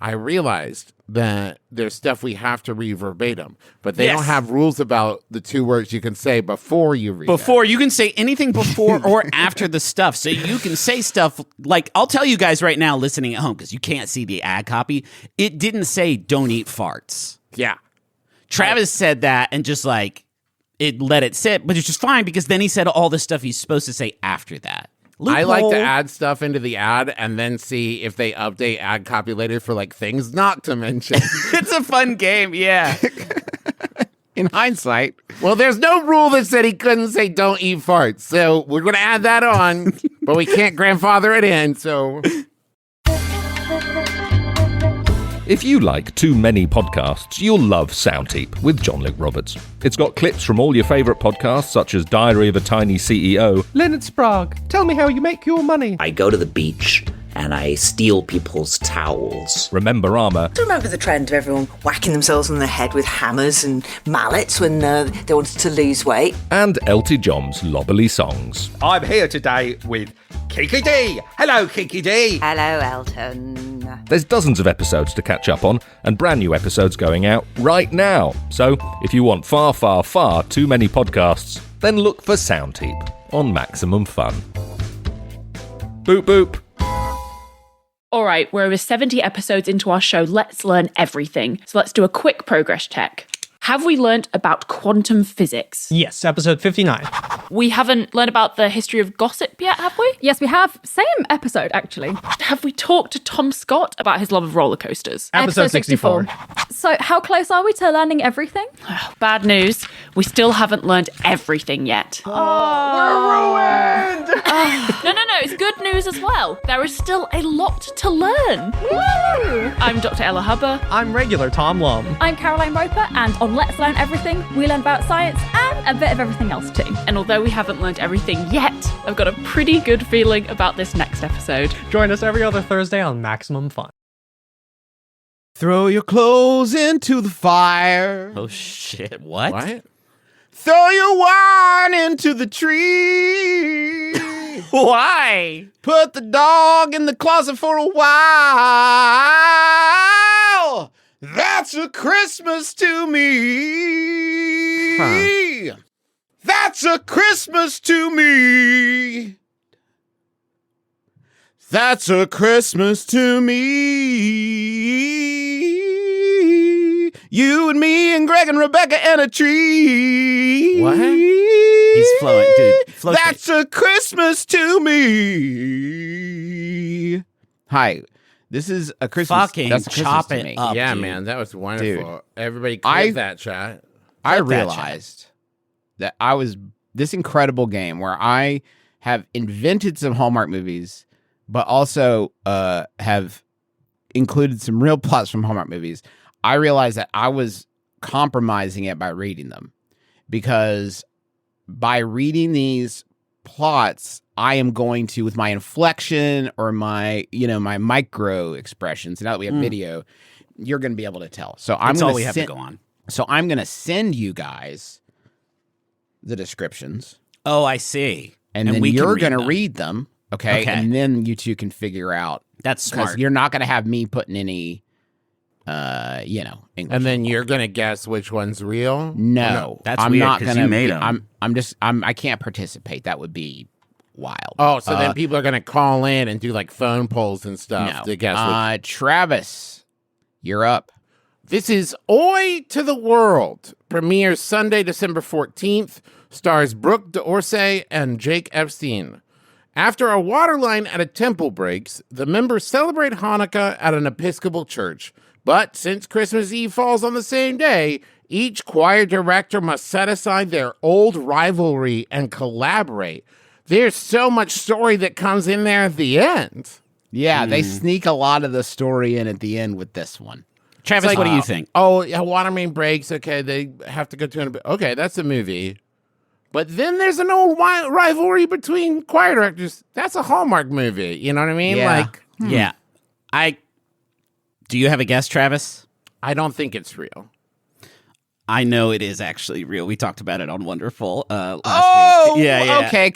I realized that there's stuff we have to read verbatim, but they don't have rules about the 2 words you can say before you read. Before, you can say anything before or after the stuff. So you can say stuff like, I'll tell you guys right now listening at home, because you can't see the ad copy. It didn't say don't eat farts. Yeah. Travis said that and just like, it let it sit, but it's just fine because then he said all the stuff he's supposed to say after that. Loophole. I like to add stuff into the ad and then see if they update ad copy later for like things not to mention. It's a fun game, yeah. in hindsight. Well, there's no rule that said he couldn't say don't eat farts. So we're going to add that on, but we can't grandfather it in. So if you like too many podcasts, you'll love Soundheap with John Luke Roberts. It's got clips from all your favourite podcasts, such as Diary of a Tiny CEO. Leonard Sprague, tell me how you make your money. I go to the beach and I steal people's towels. Remember Armour. Do you remember the trend of everyone whacking themselves on the head with hammers and mallets when they wanted to lose weight? And Elty John's Lobberly Songs. I'm here today with Kiki D. Hello, Kiki D. Hello, Elton. There's dozens of episodes to catch up on, and brand new episodes going out right now. So, if you want far, far, far too many podcasts, then look for Soundheap on Maximum Fun. Boop boop. All right, we're over 70 episodes into our show. Let's learn everything. So let's do a quick progress check. Have we learnt about quantum physics? Yes, episode 59. We haven't learned about the history of gossip yet, have we? Yes, we have. Same episode, actually. Have we talked to Tom Scott about his love of roller coasters? Episode 64. So how close are we to learning everything? Bad news. We still haven't learned everything yet. We're ruined. No, it's good news as well. There is still a lot to learn. Woo! I'm Dr. Ella Hubber. I'm regular Tom Lum. I'm Caroline Roper, and on Let's Learn Everything, we learn about science and a bit of everything else too. And although we haven't learned everything yet, I've got a pretty good feeling about this next episode. Join us every other Thursday on Maximum Fun. Throw your clothes into the fire. Oh, shit. What? what? Throw your wine into the tree. Why? Put the dog in the closet for a while. That's a Christmas to me. Huh. That's a Christmas to me. That's a Christmas to me. You and me and Greg and Rebecca and a tree. What? He's flowing, dude. Flow That's a Christmas to me. Hi. This is a Christmas. Fucking that's a Christmas chop to it me. up. Yeah, dude. man, that was wonderful. Dude. Everybody I- clip that chat. I Clip that realized that I was this incredible game where I have invented some Hallmark movies, but also have included some real plots from Hallmark movies. I realized that I was compromising it by reading them, because by reading these plots, I am going to, with my inflection or my, my micro expressions, now that we have video, you're going to be able to tell. So That's all we have to go on. So I'm going to send you guys the descriptions, Oh, I see. and then we can you're going to them. read them Okay? And then you two can figure out. That's Because smart. you're not going to have me putting any, English. And then you're gonna guess which one's real. No, That's I'm weird, not 'cause gonna. you made 'em. I can't participate. That would be wild. Oh, so then people are gonna call in and do like phone polls and stuff to guess. Which... Travis, you're up. This is Oi to the World. Premieres Sunday, December 14th. Stars Brooke D'Orsay and Jake Epstein. After a water line at a temple breaks, the members celebrate Hanukkah at an Episcopal church. But since Christmas Eve falls on the same day, each choir director must set aside their old rivalry and collaborate. There's so much story that comes in there at the end. Yeah, they sneak a lot of the story in at the end with this one. Travis, what do you think? Oh, yeah, water main breaks. Okay, they have to go to an... Okay, that's a movie. But then there's an old rivalry between choir directors. That's a Hallmark movie. You know what I mean? Yeah. Like, Do you have a guess, Travis? I don't think it's real. I know it is actually real. We talked about it on Wonderful last week. Yeah. Okay.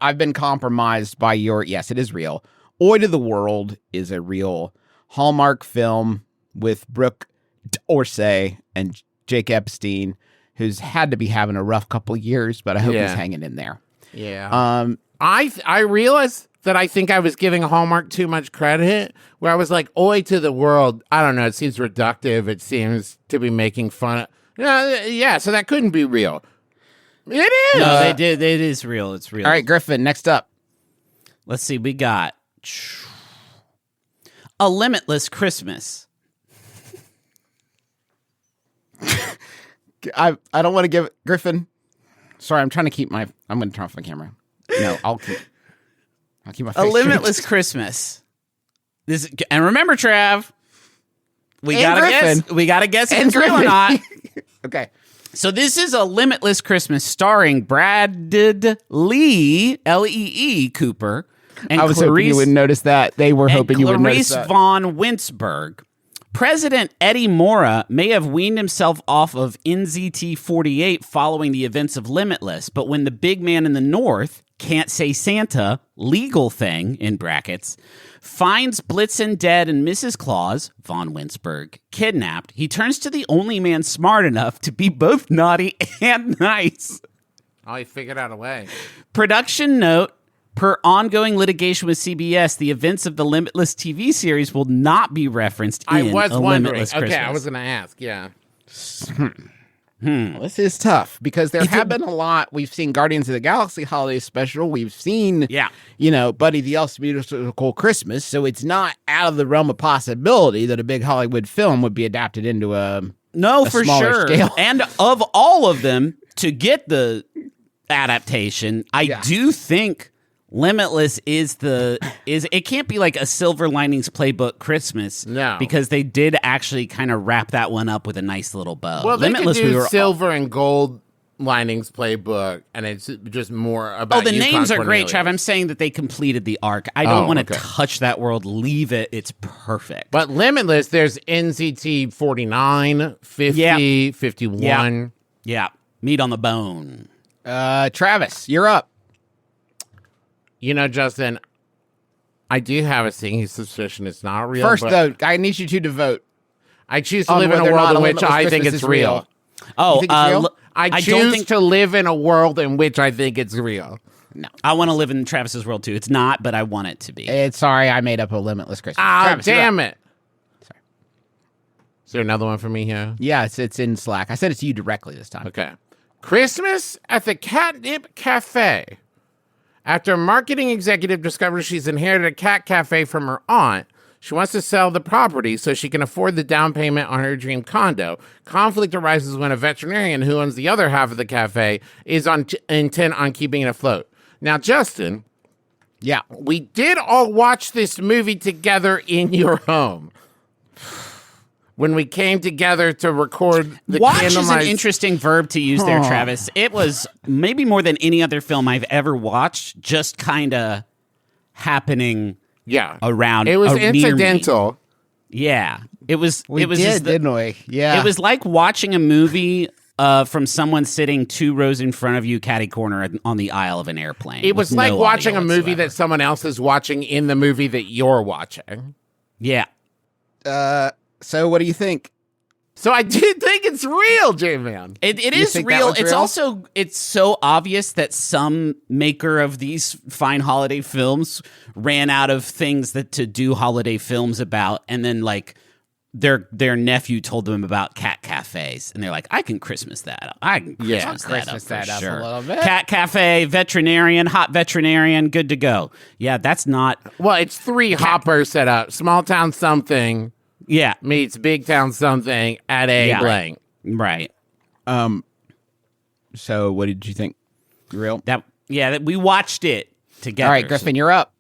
I've been compromised by your... Yes, it is real. Oi to the World is a real Hallmark film with Brooke D'Orsay and Jake Epstein, who's had to be having a rough couple years, but I hope he's hanging in there. Yeah. I realized that I think I was giving Hallmark too much credit, where I was like, Oi to the World. I don't know. It seems reductive. It seems to be making fun of... Yeah, so that couldn't be real. It is. No, they did. It is real. It's real. All right, Griffin, next up. Let's see. We got A Limitless Christmas. I don't want to give Griffin. Sorry, I'm trying to keep my... I'm going to turn off my camera. No, I'll keep my face A Limitless straight. Christmas. And remember, Trav, we And gotta Griffin. guess. We gotta guess if And it's real or Griffin. not. Okay. So this is A Limitless Christmas starring Bradley Lee Cooper and I was hoping you would notice that. They were hoping you would notice Clarice that. von Winsberg. President Eddie Mora may have weaned himself off of NZT 48 following the events of Limitless, but when the big man in the North, can't say Santa, legal thing, in brackets, finds Blitzen dead and Mrs. Claus, von Winsberg, kidnapped, he turns to the only man smart enough to be both naughty and nice. Oh, he figured out a way. Production note, per ongoing litigation with CBS, the events of the Limitless TV series will not be referenced in I was A wondering. Limitless Christmas. Okay, I was going to ask, yeah. Well, this is tough because there have been a lot. We've seen Guardians of the Galaxy holiday special. We've seen, Buddy the Elf's Beautiful Christmas. So it's not out of the realm of possibility that a big Hollywood film would be adapted into a for smaller sure. scale. And of all of them, to get the adaptation, I do think Limitless is it can't be like a Silver Linings Playbook Christmas. No. Because they did actually kind of wrap that one up with a nice little bow. Well, they Limitless, could do Silver and Gold Linings Playbook, and it's just more about the Yukon names are great, Cornelius. Trav. I'm saying that they completed the arc. I don't want to touch that world. Leave it. It's perfect. But Limitless, there's NCT 49, 50, 51. Yeah. Meat on the bone. Travis, you're up. You know, Justin, I do have a sneaking suspicion it's not real. First, though, I need you two to vote. I choose to on live in a whether or world not in A which Limitless I think Christmas it's is real. Oh, You think it's real? I don't choose think to live in a world in which I think it's real. No. I want to live in Travis's world too. It's not, but I want it to be. Sorry, I made up A Limitless Christmas. Ah, Travis, you're damn up. it. Sorry. Is there another one for me here? Yeah, it's in Slack. I said it to you directly this time. Okay. Christmas at the Catnip Cafe. After a marketing executive discovers she's inherited a cat cafe from her aunt, she wants to sell the property so she can afford the down payment on her dream condo. Conflict arises when a veterinarian who owns the other half of the cafe is intent on keeping it afloat. Now, Justin, we did all watch this movie together in your home. When we came together to record the Watch is an Candlenights... interesting verb to use there, Travis. It was maybe more than any other film I've ever watched, just kind of happening around. It was near me. incidental. Yeah. It was didn't we? Yeah. It was like watching a movie from someone sitting 2 rows in front of you, catty corner on the aisle of an airplane. It was with like no watching a audio movie whatsoever. that someone else is watching in the movie that you're watching. Yeah. So what do you think? So I do think it's real, J-Man. It You is think that real. was It's real? also it's so obvious that some maker of these fine holiday films ran out of things that to do holiday films about, and then like their nephew told them about cat cafes, and they're like, I can Christmas that up. I can Christmas that up for sure. a little bit. Cat cafe, veterinarian, hot veterinarian, good to go. Yeah, that's not. Well, it's 3 hoppers set up. Small town something Yeah, meets big town something at a Yeah. blank. right. So what did you think? Real? That we watched it together. All right, Griffin, you're up.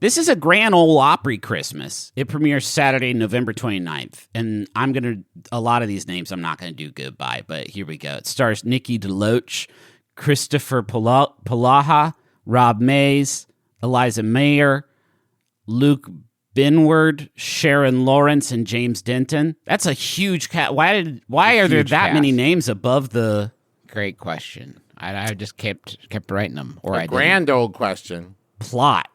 This is a Grand Ole Opry Christmas. It premieres Saturday, November 29th. And a lot of these names I'm not going to do good by, but here we go. It stars Nikki DeLoach, Christopher Polaha, Rob Mays, Eliza Mayer, Luke Binward, Sharon Lawrence, and James Denton. That's a huge cat. Why are there huge that many cast. names above the Great question. I just kept writing them, or I didn't. Grand old question. plot?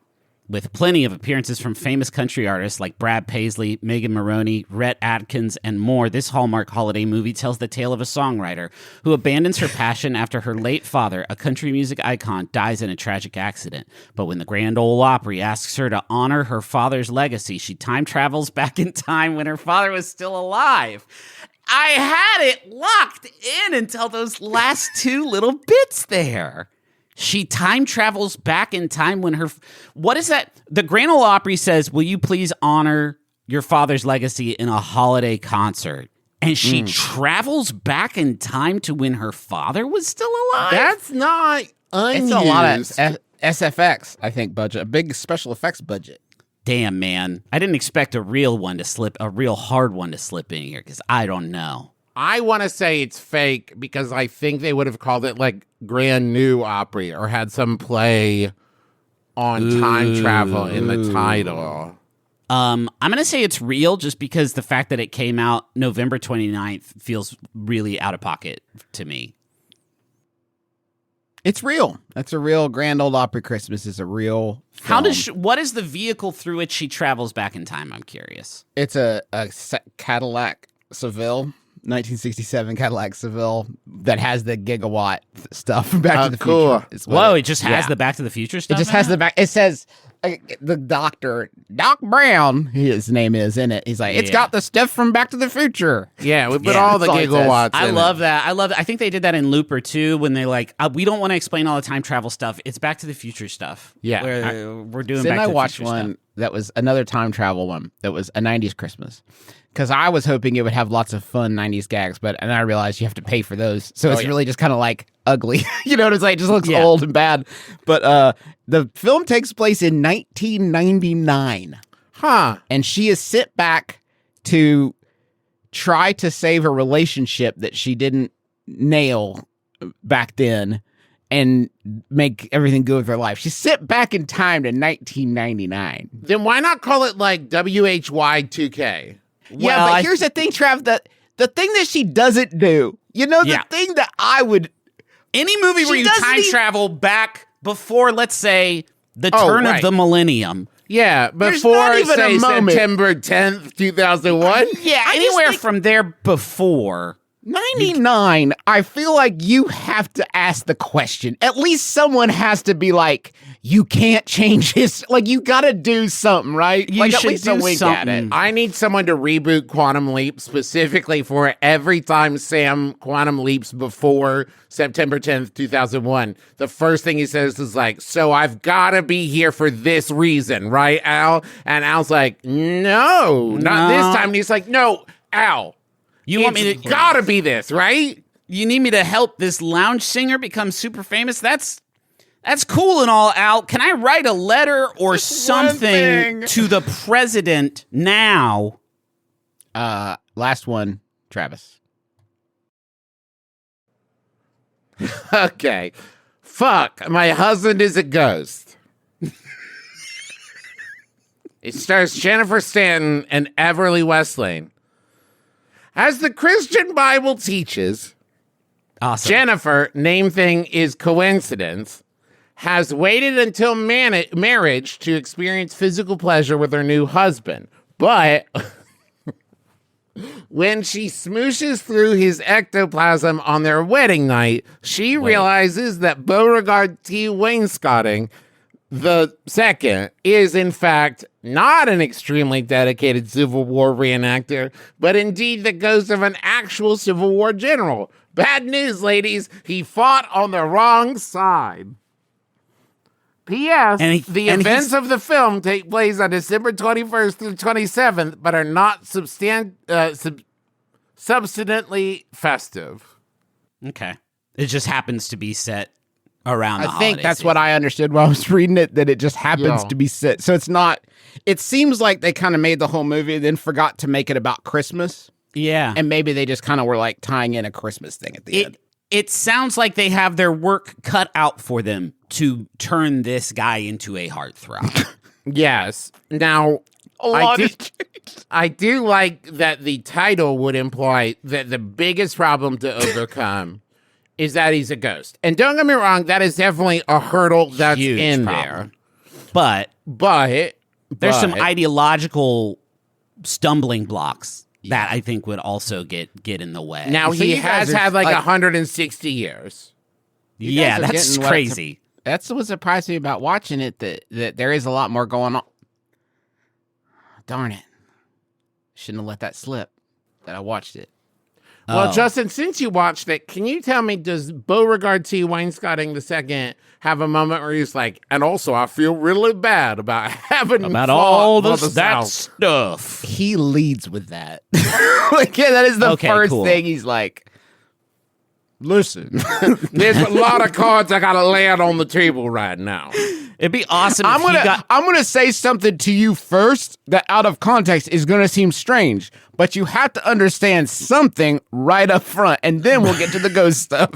With plenty of appearances from famous country artists like Brad Paisley, Megan Maroney, Rhett Atkins, and more, this Hallmark holiday movie tells the tale of a songwriter who abandons her passion after her late father, a country music icon, dies in a tragic accident. But when the Grand Ole Opry asks her to honor her father's legacy, she time travels back in time when her father was still alive. I had it locked in until those last 2 little bits there. She time travels back in time when her... What is that? The Grand Ole Opry says, will you please honor your father's legacy in a holiday concert? And she travels back in time to when her father was still alive? That's not unused. It's a lot of SFX, I think, budget. A big special effects budget. Damn, man. I didn't expect a real hard one to slip in here, because I don't know. I want to say it's fake because I think they would have called it like Grand New Opry or had some play on time travel in the title. I'm going to say it's real just because the fact that it came out November 29th feels really out of pocket to me. It's real. That's a real Grand Ole Opry Christmas is a real film. How does what is the vehicle through which she travels back in time? I'm curious. It's a Cadillac Seville. 1967 Cadillac Seville that has the gigawatt stuff from Back to the cool. Future. is what Whoa, it just has the Back to the Future stuff? It just has the back. It says the doctor, Doc Brown, his name is in it. He's like, it's got the stuff from Back to the Future. Yeah, we put all the that's all it gigawatts I in love it. that. I love it. I think they did that in Looper too, when they like, we don't want to explain all the time travel stuff. It's Back to the Future stuff. Yeah. Where we're doing Then Back I to the watched Future one stuff. that was another time travel one that was a 90s Christmas. Because I was hoping it would have lots of fun 90s gags, and I realized you have to pay for those. So it's really just kind of like ugly. You know what I'm saying? It just looks old and bad. But the film takes place in 1999. Huh. And she is sent back to try to save a relationship that she didn't nail back then and make everything good with her life. She's sent back in time to 1999. Then why not call it like WHY2K? Yeah, but here's the thing, Trav. The thing that she doesn't do, the thing that I would... Any movie where you time travel back before, let's say, the turn of the millennium. Yeah, There's before, not even say, a moment. September 10th, 2001? Yeah, anywhere from there before. 99, I feel like you have to ask the question. At least someone has to be like, you can't change his... Like, you gotta do something, right? You like, should at least do a wink at something. it. I need someone to reboot Quantum Leap specifically for every time Sam Quantum Leaps before September 10th, 2001. The first thing he says is like, so I've got to be here for this reason, right, Al? And Al's like, no, not this time. And he's like, no, Al, You want me to... gotta be this, right? You need me to help this lounge singer become super famous? That's cool and all, Al. Can I write a letter or something to the president now? Last one, Travis. Okay. Fuck, my husband is a ghost. It stars Jennifer Stanton and Everly Westlane. As the Christian Bible teaches, Awesome. Jennifer, name thing is coincidence, has waited until marriage to experience physical pleasure with her new husband. But when she smooshes through his ectoplasm on their wedding night, she realizes that Beauregard T. Wainscoting the second is, in fact, not an extremely dedicated Civil War reenactor, but indeed the ghost of an actual Civil War general. Bad news, ladies. He fought on the wrong side. P.S. The events of the film take place on December 21st through 27th, but are not substantially festive. Okay. It just happens to be set around the I think that's season. what I understood while I was reading it, that it just happens to be set. So it's not, it seems like they kind of made the whole movie and then forgot to make it about Christmas. Yeah. And maybe they just kind of were like tying in a Christmas thing at the end. It sounds like they have their work cut out for them to turn this guy into a heartthrob. Yes. Now, I do like that the title would imply that the biggest problem to overcome is that he's a ghost. And don't get me wrong, that is definitely a hurdle that's Huge in problem. there. But there's some ideological stumbling blocks that I think would also get in the way. Now, So he you guys has are had like like- 160 years. Yeah, guys are that's getting what- crazy. That's what surprised me about watching it, that there is a lot more going on. Darn it. Shouldn't have let that slip, that I watched it. Well, Justin, since you watched it, can you tell me, does Beauregard T. Wainscoting II have a moment where he's like, and also I feel really bad about having About fought all for that South." stuff. He leads with that. Like, yeah, that is the Okay, first cool. thing. He's like, listen. There's a lot of cards I got to lay out on the table right now. It'd be awesome I'm if he got... gonna say something to you first that out of context is gonna seem strange, but you have to understand something right up front, and then we'll get to the ghost stuff.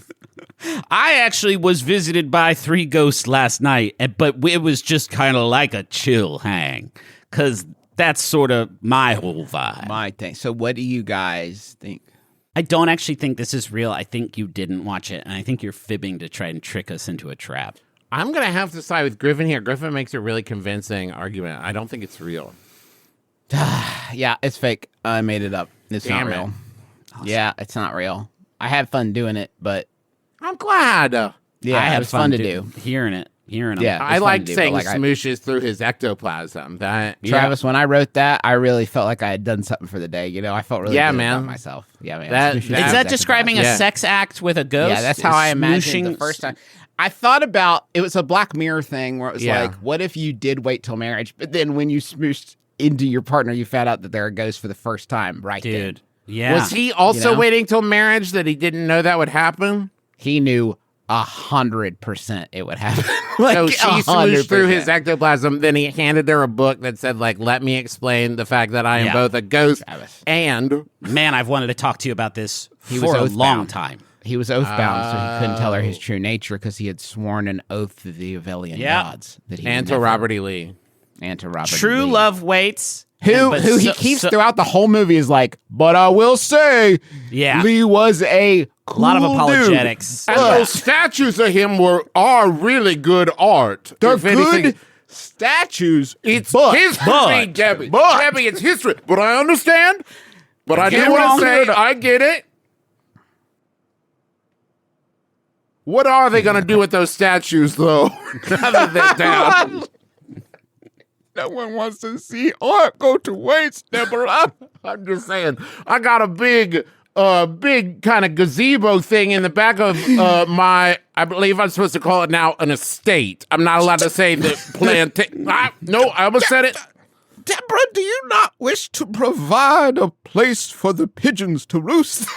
I actually was visited by 3 ghosts last night, but it was just kind of like a chill hang, because that's sort of my whole vibe. My thing. So what do you guys think? I don't actually think this is real. I think you didn't watch it, and I think you're fibbing to try and trick us into a trap. I'm going to have to side with Griffin here. Griffin makes a really convincing argument. I don't think it's real. Yeah, it's fake. I made it up. It's Damn not it. real. Yeah, it's not real. I had fun doing it, but I'm glad. yeah, I it had was fun to do. Hearing him. Yeah, I it's fun like to do, saying but, like, smooshes through his ectoplasm. Travis, when I wrote that, I really felt like I had done something for the day. You know, I felt really good man. about myself. Yeah, man. That- Smooshes that- Is through that his describing a ectoplasm. sex act with a ghost? Yeah, that's how I imagined Smooshing- the first time. I thought about, it was a Black Mirror thing where it was Yeah. like, what if you did wait till marriage, but then when you smooshed into your partner, you found out that they're a ghost for the first time, right? Dude. Then. Yeah. Was he also You know? waiting till marriage that he didn't know that would happen? He knew 100% it would happen. Like, So she smooshed through 100%. his ectoplasm. Then he handed her a book that said, like, let me explain the fact that I am Yeah. both a ghost Travis. and Man, I've wanted to talk to you about this He for was a oath-bound. long time. He was oath-bound, so he couldn't tell her his true nature because he had sworn an oath to the Avelian Yeah. gods. That he and would to never- Robert E. Lee. And to Robert True Lee. love waits. Who but he so- keeps so- throughout the whole movie is like, but I will say, Yeah. Lee was a cool lot of dude. apologetics. And those statues of him are really good art. They're If anything, good statues. It's but, history, Debbie. but- Debbie, it's history. But I understand. But I Get do want wrong. to say, I get it. What are they going to do with those statues, though? Now that they're down. No one wants to see art go to waste, Deborah. I'm just saying. I got a big kind of gazebo thing in the back of my, I believe I'm supposed to call it now an estate. I'm not allowed to say the plantation. No, I almost said it. Deborah, do you not wish to provide a place for the pigeons to roost?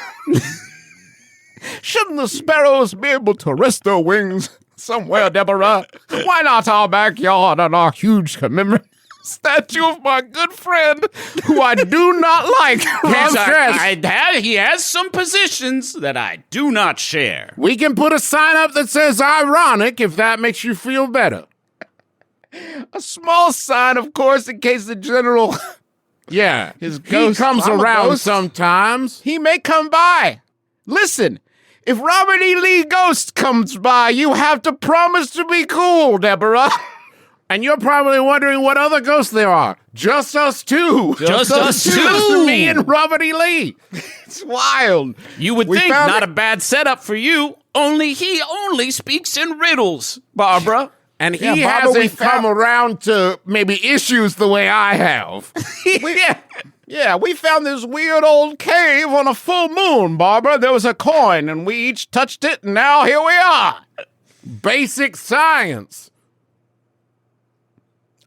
Shouldn't the sparrows be able to rest their wings somewhere, Deborah? Why not our backyard and our huge commemorative statue of my good friend, who I do not like, Ron Stress? He has some positions that I do not share. We can put a sign up that says ironic if that makes you feel better. A small sign, of course, in case the general... Yeah. His He ghost. comes I'm a around ghost. sometimes. He may come by. Listen, If Robert E. Lee Ghost comes by, you have to promise to be cool, Deborah. And you're probably wondering what other ghosts there are. Just us two. Just us two. Me and Robert E. Lee. It's wild. You would think not a bad setup for you. Only he only speaks in riddles, Barbara. And he hasn't come around to maybe issues the way I have. Yeah, we found this weird old cave on a full moon, Barbara. There was a coin, and we each touched it, and now here we are. Basic science.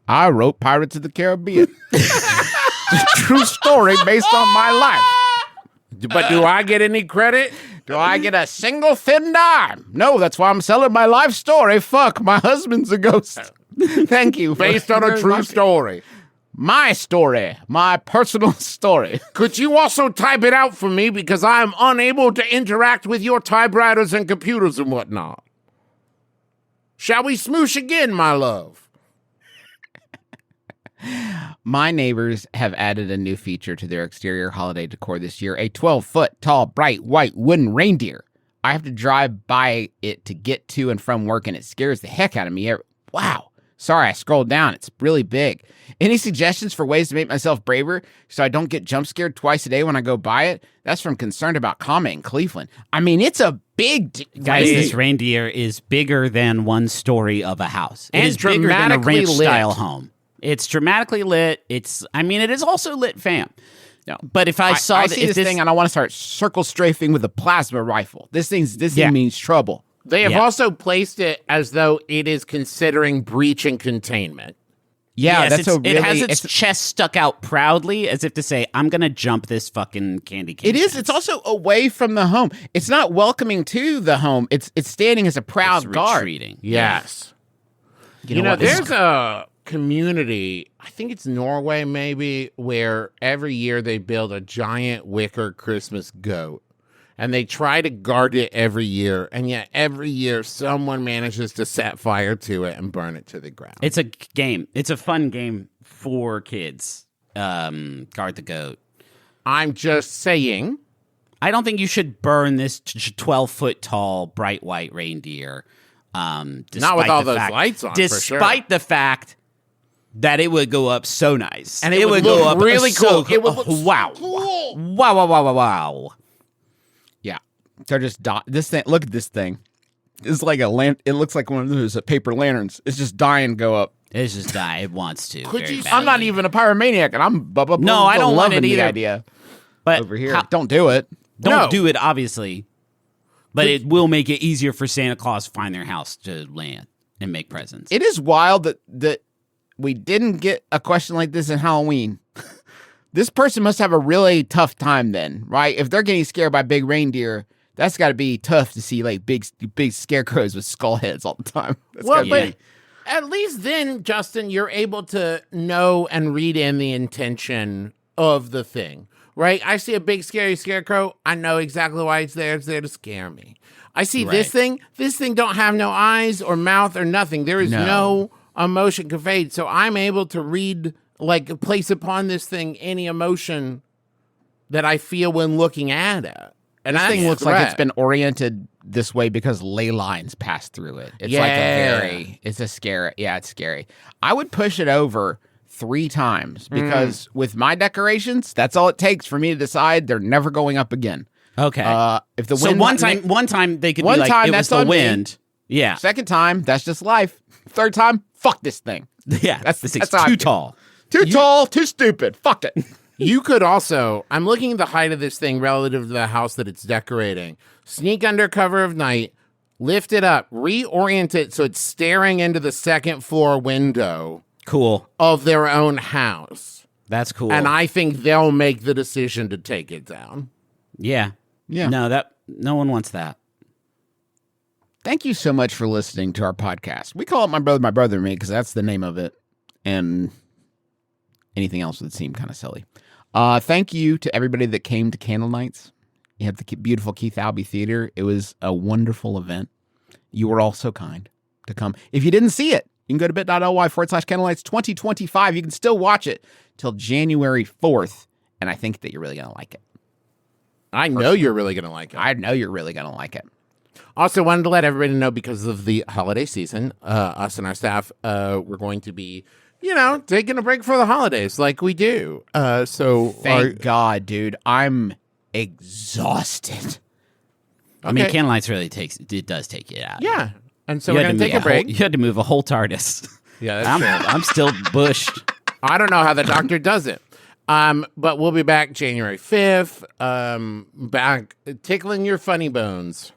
I wrote Pirates of the Caribbean. It's a true story based on my life. But do I get any credit? Do I get a single thin dime? No, that's why I'm selling my life story. Fuck, my husband's a ghost. Thank you. Based on a true story. My story. My personal story. Could you also type it out for me because I'm unable to interact with your typewriters and computers and whatnot? Shall we smoosh again, my love? My neighbors have added a new feature to their exterior holiday decor this year, a 12-foot tall, bright white wooden reindeer. I have to drive by it to get to and from work, and it scares the heck out of me. Wow. Sorry, I scrolled down. It's really big. Any suggestions for ways to make myself braver so I don't get jump scared twice a day when I go by it? That's from Concerned About Comment in Cleveland. I mean, it's a big... Guys, this reindeer is bigger than one story of a house. It is bigger than a ranch-style home. It's dramatically lit. It is also lit, fam. No, but if I see this thing and I want to start circle strafing with a plasma rifle. This thing means trouble. They have also placed it as though it is considering breach and containment. Yeah, yes, it has its chest stuck out proudly as if to say, I'm going to jump this fucking candy cane. It is. It's also away from the home. It's not welcoming to the home. It's standing as a proud guard. Retreating. Yes. You know there's a community, I think it's Norway maybe, where every year they build a giant wicker Christmas goat. And they try to guard it every year, and yet every year someone manages to set fire to it and burn it to the ground. It's a game. It's a fun game for kids. Guard the goat. I'm just saying. I don't think you should burn this 12-foot tall, bright white reindeer. Not with all those lights on, despite the fact that it would go up so nice. And it would go up really cool. It would look wow. Cool. Wow. Yeah. They're just this thing. Look at this thing. It's like it looks like one of those paper lanterns. It's just dying to go up. It's just dying. It wants to. I'm not even a pyromaniac, and I'm no, I don't want it either. The idea. But over here, don't do it. Don't do it, obviously. But it will make it easier for Santa Claus to find their house to land and make presents. It is wild that we didn't get a question like this in Halloween. This person must have a really tough time then, right? If they're getting scared by big reindeer, that's got to be tough to see like big scarecrows with skull heads all the time. But at least then, Justin, you're able to know and read in the intention of the thing, right? I see a big scary scarecrow. I know exactly why it's there. It's there to scare me. I see this thing. This thing don't have no eyes or mouth or nothing. There is no emotion conveyed. So I'm able to read, like, place upon this thing any emotion that I feel when looking at it. And this thing looks like it's been oriented this way because ley lines pass through it. It's like it's scary. I would push it over 3 times because with my decorations, that's all it takes for me to decide they're never going up again. Okay. If the wind one time they could be like, it was the wind. Yeah. Second time, that's just life. Third time, fuck this thing. Yeah. That's too tall. Tall, too stupid. Fuck it. You could also, I'm looking at the height of this thing relative to the house that it's decorating. Sneak under cover of night, lift it up, reorient it so it's staring into the second floor window. Cool. Of their own house. That's cool. And I think they'll make the decision to take it down. Yeah. Yeah. No one wants that. Thank you so much for listening to our podcast. We call it My Brother and Me because that's the name of it. And anything else would seem kind of silly. Thank you to everybody that came to Candlenights. You have the beautiful Keith Albee Theater. It was a wonderful event. You were all so kind to come. If you didn't see it, you can go to bit.ly/Candlenights 2025. You can still watch it till January 4th. And I think that you're really going to like it. I know you're really going to like it. I know you're really going to like it. Also, wanted to let everybody know because of the holiday season, us and our staff, we're going to be, taking a break for the holidays like we do. Thank God, dude. I'm exhausted. I mean, Candlelights really does take you out. Yeah. And so we're going to take a break. You had to move a whole TARDIS. Yeah, that's true. I'm still bushed. I don't know how the doctor does it. But we'll be back January 5th, back tickling your funny bones.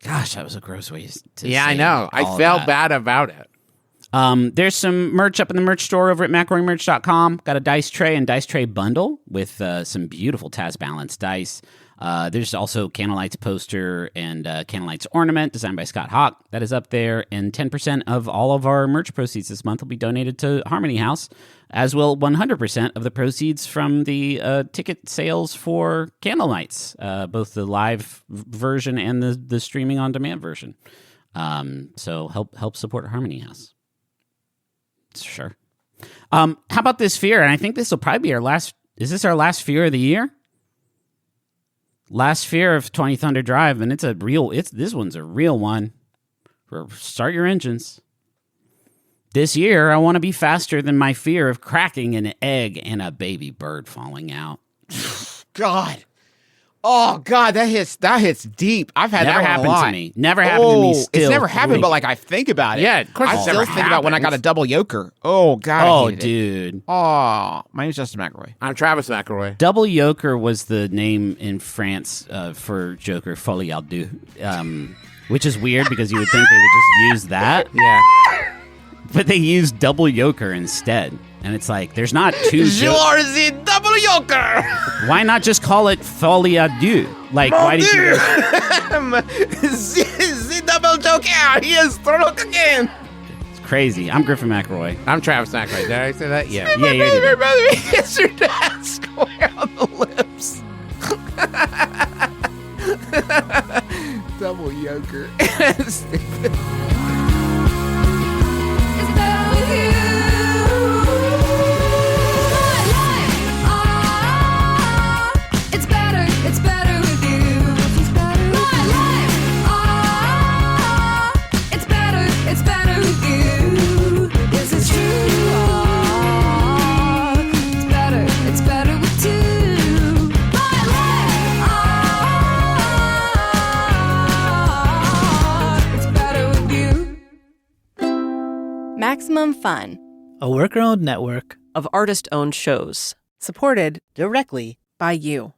Gosh, that was a gross way to Yeah, say I know. I felt bad about it. There's some merch up in the merch store over at McElroymerch.com. Got a dice tray and dice tray bundle with some beautiful Taz Balance dice. There's also Candlelights poster and Candlelights ornament designed by Scott Hawk. That is up there. And 10% of all of our merch proceeds this month will be donated to Harmony House, as will 100% of the proceeds from the ticket sales for Candlelights, both the live version and the streaming on demand version. So help support Harmony House. Sure. How about this fear? And I think this will probably be our last. Is this our last fear of the year? Last fear of 20 Thunder Drive, and this one's a real one. Start your engines. This year, I want to be faster than my fear of cracking an egg and a baby bird falling out. God. Oh God, that hits deep. I've had Never that happened one a lot. to me. Never happened to me. Still, it's never happened, but like I think about it. Yeah, of course. I It's still never think about when I got a happened. double yoker. Oh God. Oh, I hated it. dude. Oh, my name's Justin McElroy. I'm Travis McElroy. Double Joker was the name in France for Joker Folie à deux, which is weird because you would think they would just use that. Yeah. But they used double Joker instead. And it's like, there's not two You're the double yoker. Why not just call it Folie à deux? Like, why did you... the double joker. He is thrown again. It's crazy. I'm Griffin McElroy. I'm Travis McElroy. Did I say that? Yeah. Yeah, you did. Brother, it's your dad square on the lips. Double yoker. Stupid. It's better with you. My life, it's better with you. My life, it's better with you. Yes, it's true. It's better with two. My life, it's better with you. Maximum Fun, a worker-owned network of artist-owned shows, supported directly by you.